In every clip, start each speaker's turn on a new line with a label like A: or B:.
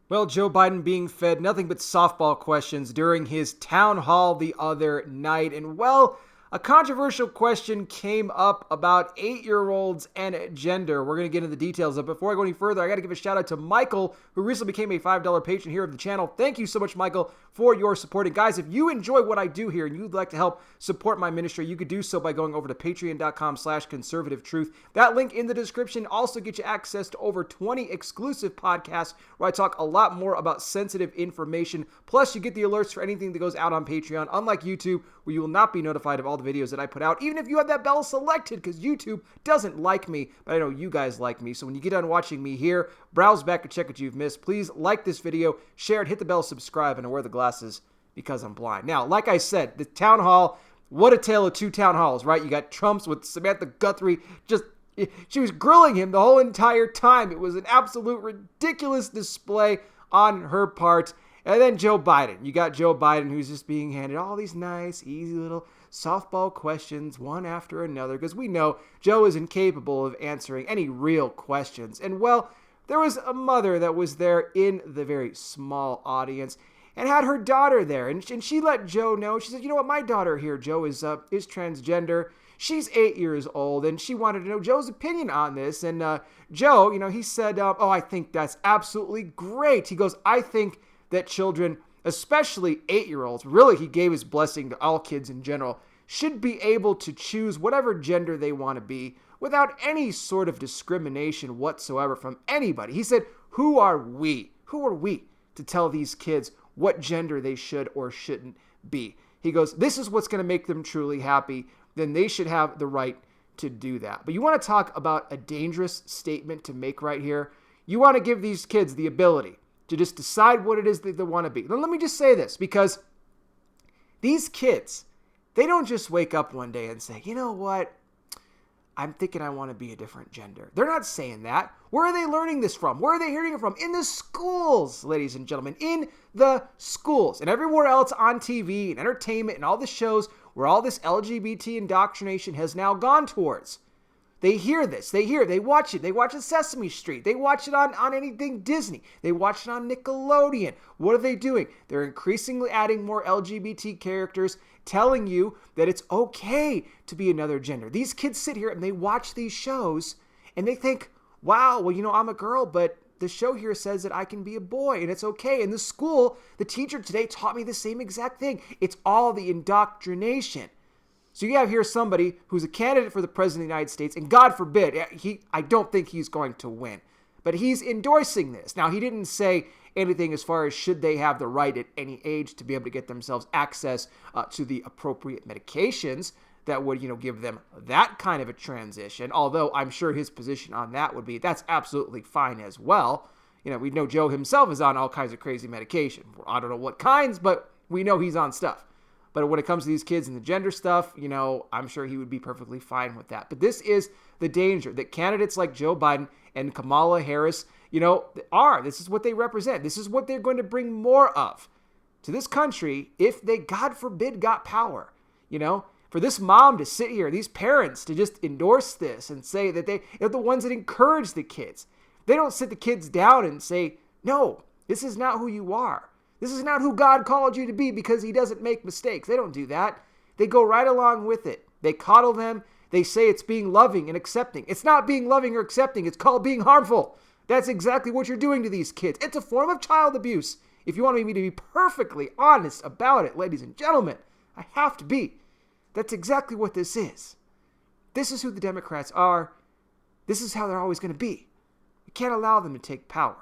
A: Well, Joe Biden being fed nothing but softball questions during his town hall the other night. And well, a controversial question came up about 8-year-olds and gender. We're going to get into the details of it. Before I go any further, I got to give a shout out to Michael, who recently became a $5 patron here of the channel. Thank you so much, Michael, for your support. And guys, if you enjoy what I do here and you'd like to help support my ministry, you could do so by going over to patreon.com/conservativetruth. That link in the description also gets you access to over 20 exclusive podcasts where I talk a lot more about sensitive information. Plus, you get the alerts for anything that goes out on Patreon, unlike YouTube, where you will not be notified of all the videos that I put out, even if you have that bell selected, because YouTube doesn't like me, but I know you guys like me. So when you get done watching me here, browse back and check what you've missed. Please like this video, share it, hit the bell, subscribe, and I wear the glasses because I'm blind. Now, like I said, the town hall, what a tale of two town halls, right? You got Trump's with Samantha Guthrie, she was grilling him the whole entire time. It was an absolute ridiculous display on her part. And then Joe Biden. You got Joe Biden, who's just being handed all these nice, easy little softball questions, one after another, because we know Joe is incapable of answering any real questions. And well, there was a mother that was there in the very small audience and had her daughter there. And she let Joe know. She said, you know what, my daughter here, Joe, is transgender. She's 8 years old, and she wanted to know Joe's opinion on this. And Joe, he said, oh, I think that's absolutely great. He goes, I think that children, especially 8-year-olds, really he gave his blessing to all kids in general, should be able to choose whatever gender they want to be without any sort of discrimination whatsoever from anybody. He said, who are we to tell these kids what gender they should or shouldn't be? He goes, this is what's going to make them truly happy. Then they should have the right to do that. But you want to talk about a dangerous statement to make right here? You want to give these kids the ability to just decide what it is that they want to be. Now, let me just say this, because these kids, they don't just wake up one day and say, you know what, I'm thinking I want to be a different gender. They're not saying that. Where are they learning this from? Where are they hearing it from? In the schools, ladies and gentlemen, in the schools and everywhere else on TV and entertainment and all the shows where all this LGBT indoctrination has now gone towards. They hear this. They watch it. They watch it Sesame Street. They watch it on anything Disney. They watch it on Nickelodeon. What are they doing? They're increasingly adding more LGBT characters, telling you that it's okay to be another gender. These kids sit here and they watch these shows and they think, wow, well, I'm a girl, but the show here says that I can be a boy and it's okay. In the school, the teacher today taught me the same exact thing. It's all the indoctrination. So you have here somebody who's a candidate for the president of the United States, and God forbid, I don't think he's going to win, but he's endorsing this. Now, he didn't say anything as far as should they have the right at any age to be able to get themselves access to the appropriate medications that would, give them that kind of a transition, although I'm sure his position on that would be that's absolutely fine as well. We know Joe himself is on all kinds of crazy medication. I don't know what kinds, but we know he's on stuff. But when it comes to these kids and the gender stuff, I'm sure he would be perfectly fine with that. But this is the danger that candidates like Joe Biden and Kamala Harris, are. This is what they represent. This is what they're going to bring more of to this country if they, God forbid, got power. For this mom to sit here, these parents to just endorse this and say that they're the ones that encourage the kids. They don't sit the kids down and say, no, this is not who you are. This is not who God called you to be because he doesn't make mistakes. They don't do that. They go right along with it. They coddle them. They say it's being loving and accepting. It's not being loving or accepting. It's called being harmful. That's exactly what you're doing to these kids. It's a form of child abuse. If you want me to be perfectly honest about it, ladies and gentlemen, I have to be. That's exactly what this is. This is who the Democrats are. This is how they're always going to be. You can't allow them to take power.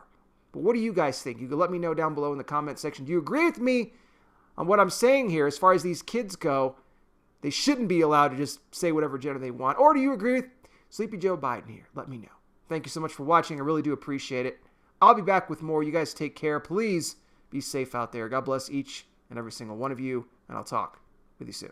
A: But what do you guys think? You can let me know down below in the comment section. Do you agree with me on what I'm saying here as far as these kids go? They shouldn't be allowed to just say whatever gender they want. Or do you agree with Sleepy Joe Biden here? Let me know. Thank you so much for watching. I really do appreciate it. I'll be back with more. You guys take care. Please be safe out there. God bless each and every single one of you. And I'll talk with you soon.